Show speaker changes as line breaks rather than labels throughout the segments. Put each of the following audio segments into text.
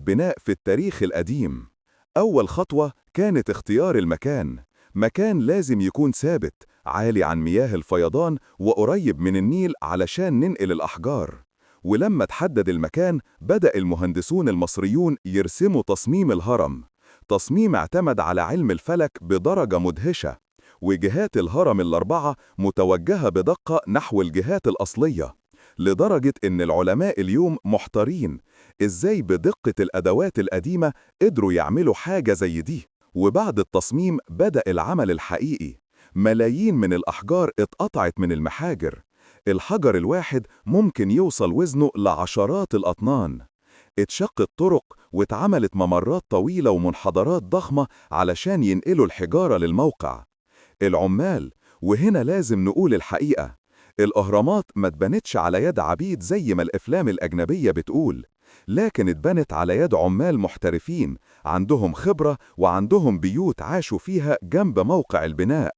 بناء في التاريخ القديم. أول خطوة كانت اختيار المكان. مكان لازم يكون ثابت، عالي عن مياه الفيضان وقريب من النيل علشان ننقل الأحجار. ولما تحدد المكان، بدأ المهندسون المصريون يرسموا تصميم الهرم. تصميم اعتمد على علم الفلك بدرجة مدهشة، وجهات الهرم الأربعة متوجهة بدقة نحو الجهات الأصلية، لدرجة إن العلماء اليوم محتارين إزاي بدقة الأدوات القديمة قدروا يعملوا حاجة زي دي. وبعد التصميم بدأ العمل الحقيقي. ملايين من الأحجار اتقطعت من المحاجر. الحجر الواحد ممكن يوصل وزنه لعشرات الأطنان. اتشقت طرق واتعملت ممرات طويلة ومنحدرات ضخمة علشان ينقلوا الحجارة للموقع. العمال، وهنا لازم نقول الحقيقة، الأهرامات ما اتبنتش على يد عبيد زي ما الأفلام الأجنبية بتقول، لكن اتبنت على يد عمال محترفين عندهم خبرة وعندهم بيوت عاشوا فيها جنب موقع البناء.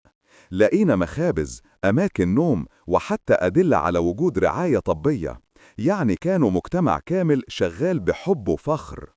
لقينا مخابز، أماكن نوم، وحتى أدلة على وجود رعاية طبية. يعني كانوا مجتمع كامل شغال بحب وفخر.